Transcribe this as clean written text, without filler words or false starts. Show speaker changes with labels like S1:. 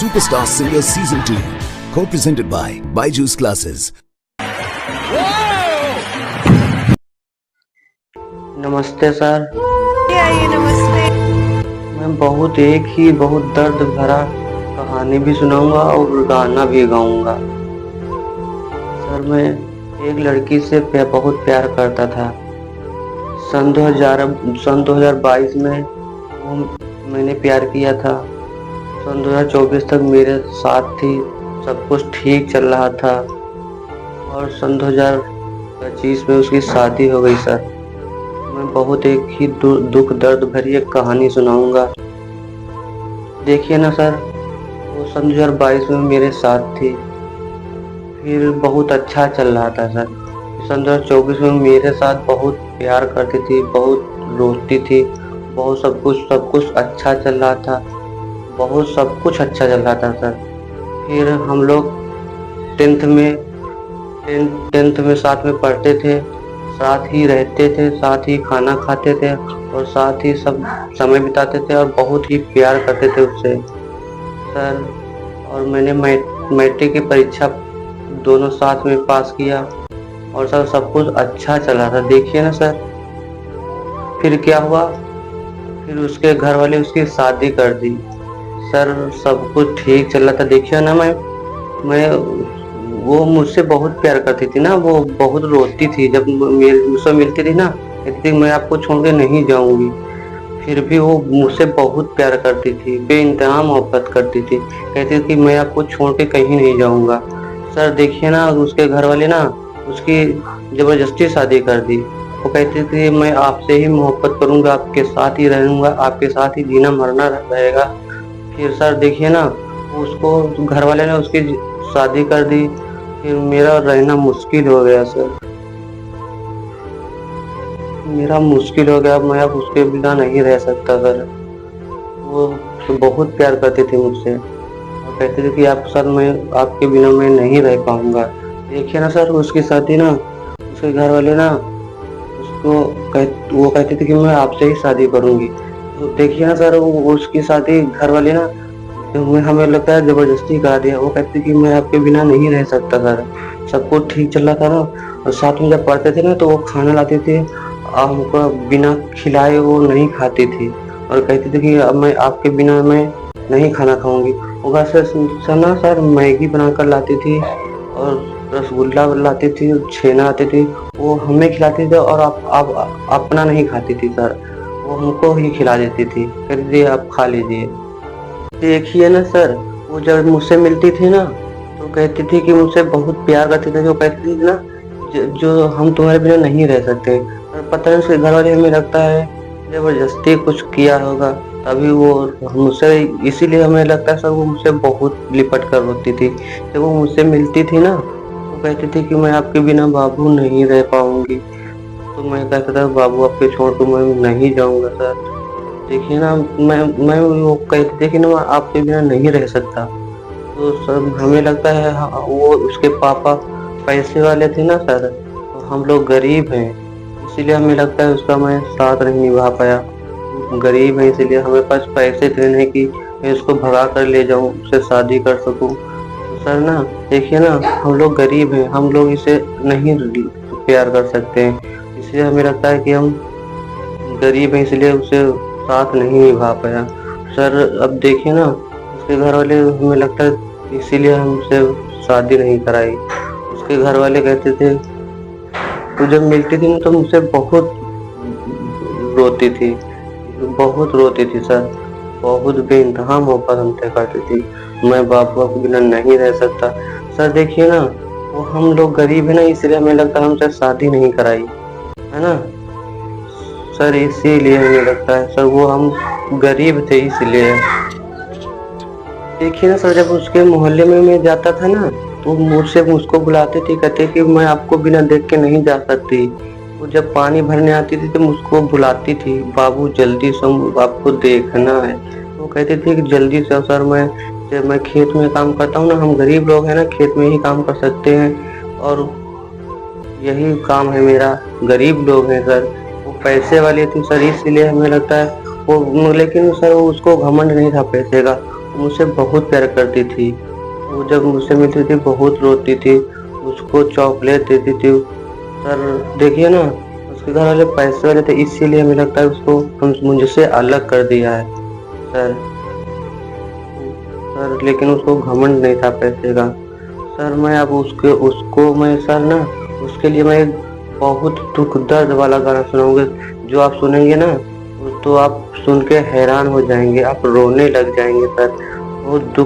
S1: Superstar Singer Season 2, co-presented by Byju's Classes.
S2: नमस्ते sir.
S3: आइए, नमस्ते।
S2: मैं बहुत दर्द भरा कहानी भी सुनाऊंगा और गाना भी गाऊंगा। सर, मैं एक लड़की से बहुत प्यार करता था। सन 2022 में मैंने प्यार किया था। सन 2024 तक मेरे साथ थी, सब कुछ ठीक चल रहा था और सन 2025 में उसकी शादी हो गई। सर, मैं बहुत ही दुख दर्द भरी एक कहानी सुनाऊंगा। देखिए ना सर, वो सन 2022 में मेरे साथ थी, फिर बहुत अच्छा चल रहा था। सर, सन 2024 में मेरे साथ बहुत प्यार करती थी, बहुत रोती थी, बहुत सब कुछ अच्छा चल रहा था, बहुत सब कुछ अच्छा चल रहा था। सर, फिर हम लोग टेंथ में साथ में पढ़ते थे, साथ ही रहते थे, साथ ही खाना खाते थे और साथ ही सब समय बिताते थे और बहुत ही प्यार करते थे उससे। सर, और मैंने मैट्रिक की परीक्षा दोनों साथ में पास किया और सर सब कुछ अच्छा चला था। देखिए ना सर, फिर क्या हुआ, फिर उसके घर वाले उसकी शादी कर दी। सर, सब कुछ ठीक चल रहा था। देखिए ना, मैं वो मुझसे बहुत प्यार करती थी ना, वो बहुत रोती थी जब मुझसे मिलती थी ना, कहती थी मैं आपको छोड़ के नहीं जाऊंगी। फिर भी वो मुझसे बहुत प्यार करती थी, बेइंतहा मोहब्बत करती थी, कहती थी कि मैं आपको छोड़ के कहीं नहीं जाऊंगा। सर, देखिए ना, उसके घर वाले ना उसकी जबरदस्ती शादी कर दी। वो कहती थी मैं आपसे ही मोहब्बत करूंगा, आपके साथ ही रहूंगा, आपके साथ ही जीना मरना रहेगा। फिर सर देखिए ना, उसको घर वाले ने उसकी शादी कर दी, फिर मेरा रहना मुश्किल हो गया। सर, मेरा मुश्किल हो गया, मैं अब उसके बिना नहीं रह सकता। सर, वो तो बहुत प्यार करती थी मुझसे और कहती थी कि आप सर, मैं आपके बिना मैं नहीं रह पाऊंगा। देखिए ना सर, उसकी शादी ना उसके घर वाले ना वो कहती थी कि मैं आपसे ही शादी करूंगी। तो देखिए ना सर, उसकी शादी घर वाले ना हमें लगता है जबरदस्ती करा दिया। वो कहती कि मैं आपके बिना नहीं रह सकता। सर, सब कुछ ठीक चल रहा था ना, और साथ में जब पढ़ते थे ना तो वो खाना लाते थे, हमको बिना खिलाए वो नहीं खाती थी और कहती थी कि अब मैं आपके बिना मैं नहीं खाना खाऊंगी। वो घर से ना सर मैगी बनाकर लाती थी और रसगुल्ला लाती थी, छेना आती थी, वो हमें खिलाती थी और आप अपना नहीं खाती थी। सर, वो हमको ही खिला देती थी, कहती थी आप खा लीजिए। देखिए ना सर, वो जब मुझसे मिलती थी ना तो कहती थी कि मुझसे बहुत प्यार करती थी। जो कहती थी ना जो हम तुम्हारे बिना नहीं रह सकते। और पता नहीं उसके घर वाले, हमें लगता है जबरदस्ती कुछ किया होगा तभी वो मुझसे, इसीलिए हमें लगता है सर वो मुझसे बहुत लिपट कर रोती थी। जब वो मुझसे मिलती थी ना तो कहती थी कि मैं आपके बिना बाबू नहीं रह पाऊंगी। तो मैं कहता था बाबू आपके छोड़ कर मैं नहीं जाऊंगा। सर, देखिए ना, मैं वो कहती थी कि ना मैं आपके बिना नहीं रह सकता। तो सर हमें लगता है वो उसके पापा पैसे वाले थे ना सर, तो हम लोग गरीब हैं, इसीलिए हमें लगता है उसका मैं साथ नहीं निभा पाया। गरीब है इसीलिए हमें पास पैसे थे नहीं कि मैं उसको भगा कर ले जाऊं, उससे शादी कर सकूं। तो सर ना देखिए ना, हम लोग गरीब हैं, हम लोग इसे नहीं प्यार कर सकते हैं, इसलिए हमें लगता है कि हम गरीब हैं, इसलिए उसे साथ नहीं निभा पाया। सर, अब देखिए ना, उसके घर वाले, हमें लगता है इसीलिए हमसे शादी नहीं कराई। उसके घर वाले कहते थे, तो जब मिलती थी ना तो मुझसे बहुत रोती थी, बहुत रोती थी। सर, बहुत बेइंतहा मोहब्बत हमसे करती थी, मैं बाप के बिना नहीं रह सकता। सर देखिए ना, वो हम लोग गरीब है ना, इसलिए हमें लगता है हमसे शादी नहीं कराई, है ना सर, इसीलिए हमें लगता है सर वो हम गरीब थे इसलिए। देखिए ना सर, जब उसके मोहल्ले में मैं जाता था ना तो मुझसे मुझको बुलाते थे, कहते कि मैं आपको बिना देख के नहीं जा सकती। वो जब पानी भरने आती थी तो मुझको बुलाती थी, बाबू जल्दी से आपको देखना है। वो कहते थे कि जल्दी से सर, मैं खेत में काम करता हूँ ना, हम गरीब लोग हैं ना, खेत में ही काम कर सकते हैं और यही काम है मेरा, गरीब लोग हैं सर। वो पैसे वाली थी सर, इसलिए हमें लगता है वो, लेकिन सर उसको घमंड नहीं था पैसे का, मुझसे बहुत प्यार करती थी। वो जब मुझसे मिलती थी बहुत रोती थी, उसको चॉकलेट देती थी। सर देखिए ना, उसके घर वाले पैसे वाले थे, इसीलिए हमें लगता है उसको हम मुझसे अलग कर दिया है सर। सर लेकिन उसको घमंड नहीं था पैसे का। सर मैं अब उसको मैं सर ना, उसके लिए मैं एक बहुत दुख दर्द वाला गाना सुनाऊंगा, जो आप सुनेंगे ना तो आप सुन के हैरान हो जाएंगे, आप रोने लग जाएंगे सर। बहुत दुख